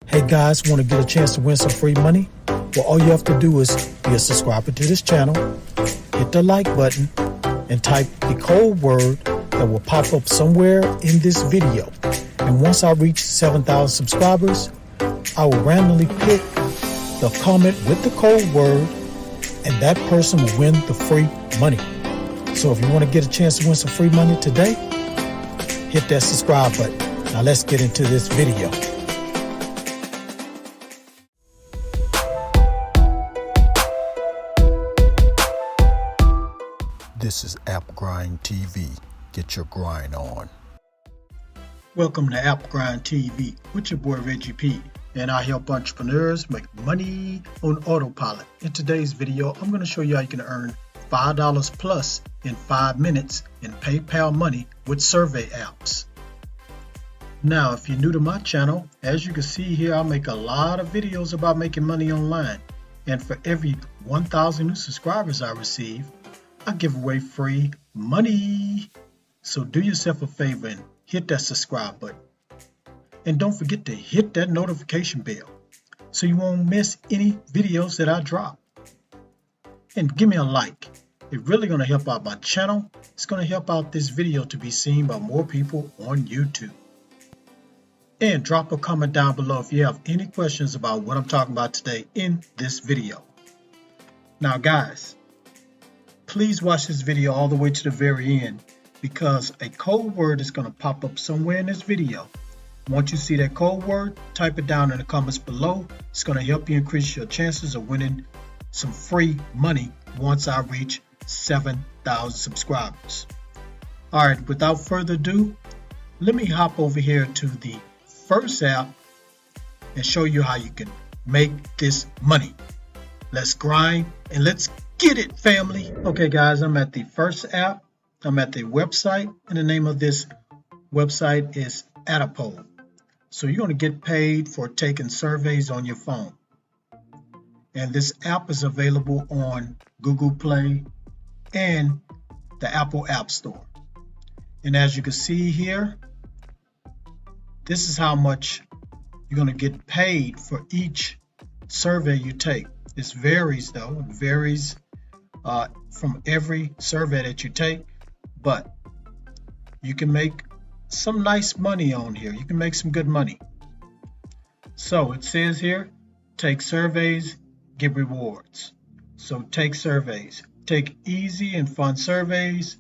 Hey guys, want to get a chance to win some free money? Well, all you have to do is be a subscriber to this channel, hit the like button, and type the code word that will pop up somewhere in this video. And once I reach 7,000 subscribers, I will randomly pick the comment with the code word, and that person will win the free money. So if you want to get a chance to win some free money today, hit that subscribe button. Now let's get into this video. This is App Grind TV. Get your grind on. Welcome to App Grind TV with your boy Reggie P. And I help entrepreneurs make money on autopilot. In today's video, I'm going to show you how you can earn $5 plus in 5 minutes in PayPal money with survey apps. Now, if you're new to my channel, as you can see here, I make a lot of videos about making money online. And for every 1,000 new subscribers I receive, I give away free money. So do yourself a favor and hit that subscribe button. And don't forget to hit that notification bell so you won't miss any videos that I drop. And give me a like. It's really going to help out my channel. It's going to help out this video to be seen by more people on YouTube. And drop a comment down below if you have any questions about what I'm talking about today in this video. Now guys, please watch this video all the way to the very end because a code word is going to pop up somewhere in this video. Once you see that code word, type it down in the comments below. It's going to help you increase your chances of winning some free money once I reach 7,000 subscribers. Alright, without further ado, let me hop over here to the first app and show you how you can make this money. Let's grind and let's get it, family. Okay guys, I'm at the first app. I'm at the website, and the name of this website is Adipo. So you're going to get paid for taking surveys on your phone. And this app is available on Google Play and the Apple App Store. And as you can see here, this is how much you're going to get paid for each survey you take. This varies though. It varies from every survey that you take, but you can make some nice money on here. You can make some good money. So it says here, take surveys, get rewards. So take surveys. Take easy and fun surveys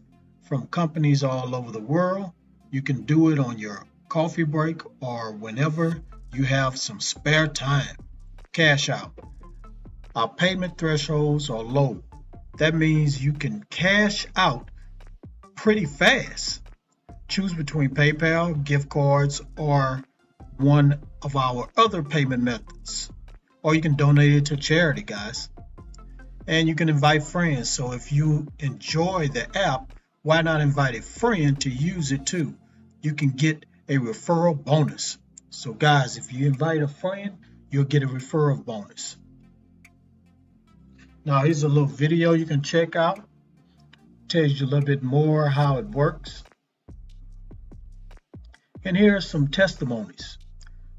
from companies all over the world. You can do it on your coffee break or whenever you have some spare time. Cash out. Our payment thresholds are low. That means you can cash out pretty fast. Choose between PayPal, gift cards, or one of our other payment methods. Or you can donate it to charity, guys. And you can invite friends. So if you enjoy the app, why not invite a friend to use it too? You can get a referral bonus. So guys, if you invite a friend, you'll get a referral bonus. Now here's a little video you can check out. Tells you a little bit more how it works. And here are some testimonies.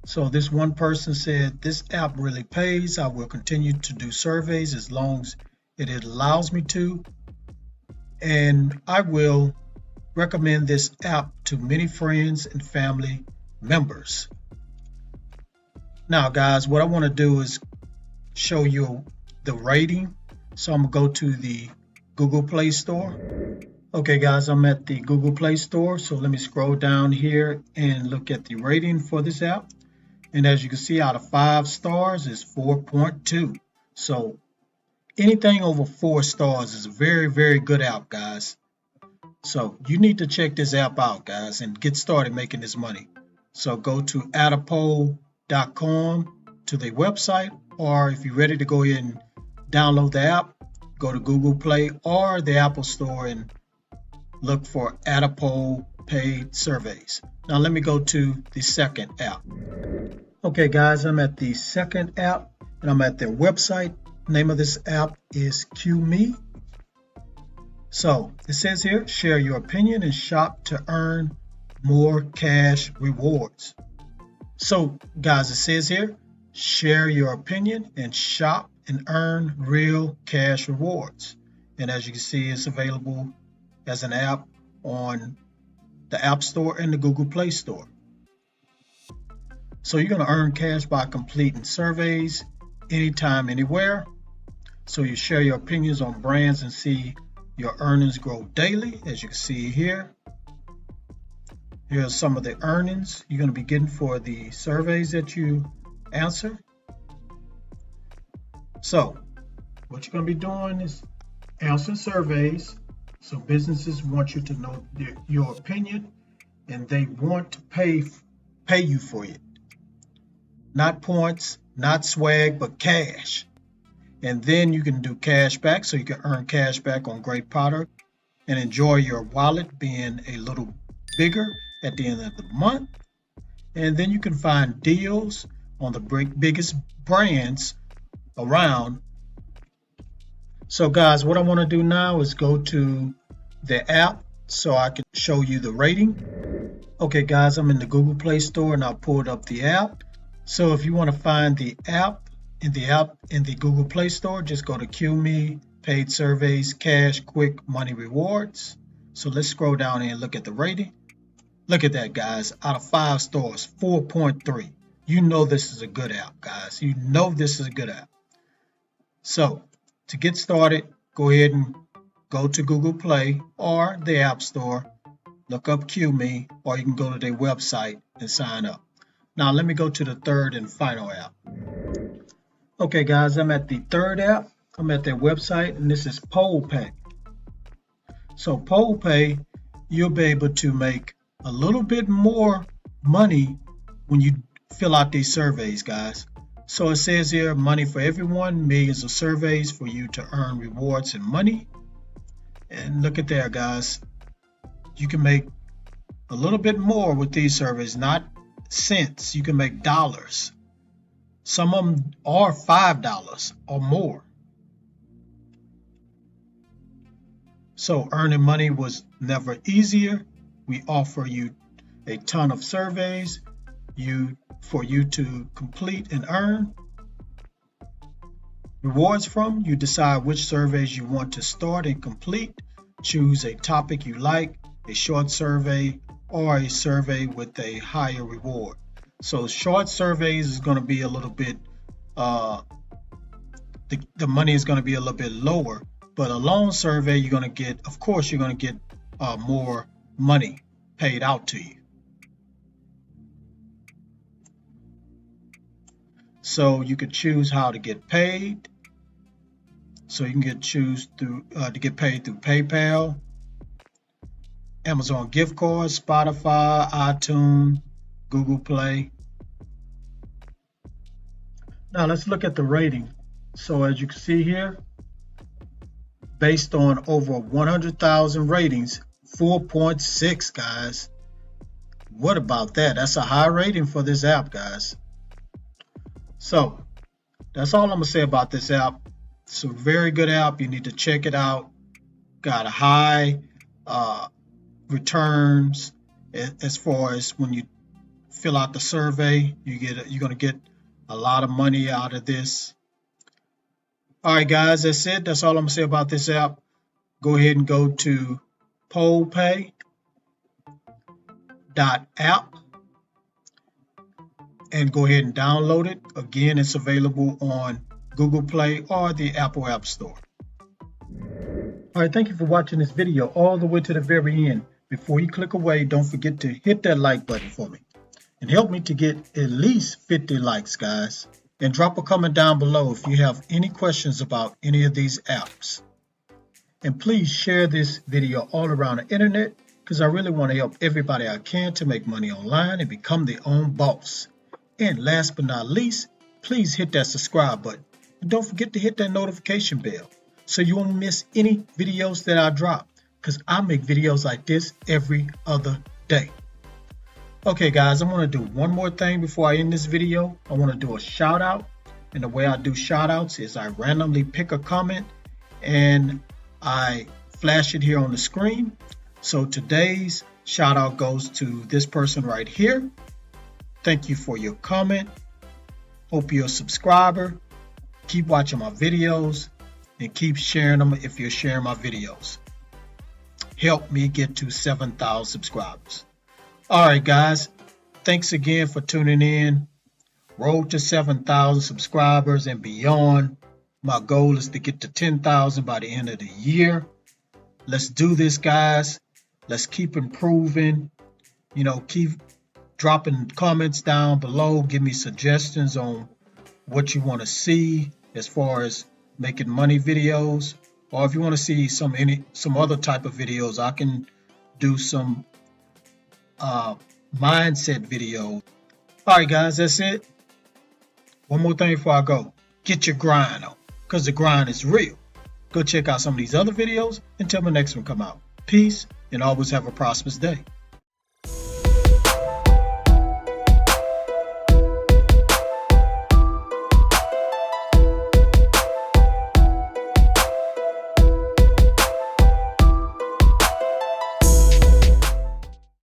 So this one person said, this app really pays. I will continue to do surveys as long as it allows me to. And I will recommend this app to many friends and family members. Now guys, what I want to do is show you the rating. So I'm going to go to the Google Play Store. Okay guys, I'm at the Google Play Store. So let me scroll down here and look at the rating for this app. And as you can see, out of 5 stars is 4.2. So anything over 4 stars is a very, very good app, guys. So you need to check this app out, guys, and get started making this money. So go to adipo.com to the website, or if you're ready to go ahead and download the app, go to Google Play or the Apple Store and look for Adipo paid surveys. Now let me go to the second app. Okay guys, I'm at the second app and I'm at their website. Name of this app is Qme. So it says here, share your opinion and shop to earn more cash rewards. So guys, it says here, share your opinion and shop and earn real cash rewards. And as you can see, it's available as an app on the App Store and the Google Play Store. So you're going to earn cash by completing surveys anytime, anywhere. So you share your opinions on brands and see your earnings grow daily, as you can see here. Here's some of the earnings you're going to be getting for the surveys that you answer. So what you're going to be doing is answering surveys. So businesses want you to know your opinion, and they want to pay you for it. Not points, not swag, but cash. And then you can do cash back, so you can earn cash back on great product and enjoy your wallet being a little bigger at the end of the month. And then you can find deals on the biggest brands around. So guys, what I want to do now is go to the app so I can show you the rating. Okay guys, I'm in the Google Play Store and I pulled up the app. So if you want to find the app in the Google Play Store, just go to Qme, paid surveys, cash, quick money rewards. So let's scroll down and look at the rating. Look at that, guys. Out of 5 stars, 4.3. You know this is a good app, guys. You know this is a good app. So to get started, go ahead and go to Google Play or the App Store, look up Qme, or you can go to their website and sign up. Now let me go to the third and final app. Okay guys, I'm at the third app. I'm at their website, and this is PollPay. So PollPay, you'll be able to make a little bit more money when you fill out these surveys, guys. So it says here, money for everyone, millions of surveys for you to earn rewards and money. And look at there, guys. You can make a little bit more with these surveys, not cents. You can make dollars. Some of them are $5 or more. So earning money was never easier. We offer you a ton of surveys for you to complete and earn rewards from. You decide which surveys you want to start and complete. Choose a topic you like, a short survey, or a survey with a higher reward. So short surveys is going to be a little bit, the money is going to be a little bit lower, but a long survey, you're going to get, of course, you're going to get more money paid out to you. So you could choose how to get paid. So you can choose to get paid through PayPal, Amazon gift cards, Spotify, iTunes, Google Play. Now let's look at the rating. So as you can see here, based on over 100,000 ratings, 4.6, guys. What about that? That's a high rating for this app, guys. So that's all I'm gonna say about this app. It's a very good app. You need to check it out. Got a high returns as far as when you fill out the survey. You're gonna get a lot of money out of this. All right, guys, that's it. That's all I'm gonna say about this app. Go ahead and go to PollPay.app and go ahead and download it. Again, it's available on Google Play or the Apple App Store. All right, thank you for watching this video all the way to the very end. Before you click away, don't forget to hit that like button for me and help me to get at least 50 likes, guys. And drop a comment down below if you have any questions about any of these apps. And please share this video all around the internet, because I really want to help everybody I can to make money online and become their own boss. And last but not least, please hit that subscribe button. And don't forget to hit that notification bell so you won't miss any videos that I drop, because I make videos like this every other day. Okay guys, I'm going to do one more thing before I end this video. I want to do a shout out. And the way I do shout outs is I randomly pick a comment and I flash it here on the screen. So today's shout out goes to this person right here. Thank you for your comment. Hope you're a subscriber. Keep watching my videos and keep sharing them if you're sharing my videos. Help me get to 7,000 subscribers. All right, guys. Thanks again for tuning in. Road to 7,000 subscribers and beyond. My goal is to get to 10,000 by the end of the year. Let's do this, guys. Let's keep improving. Keep dropping comments down below. Give me suggestions on what you want to see as far as making money videos, or if you want to see some other type of videos, I can do some mindset videos. All right, guys, that's it. One more thing before I go. Get your grind on, because the grind is real. Go check out some of these other videos until my next one come out. Peace, and always have a prosperous day.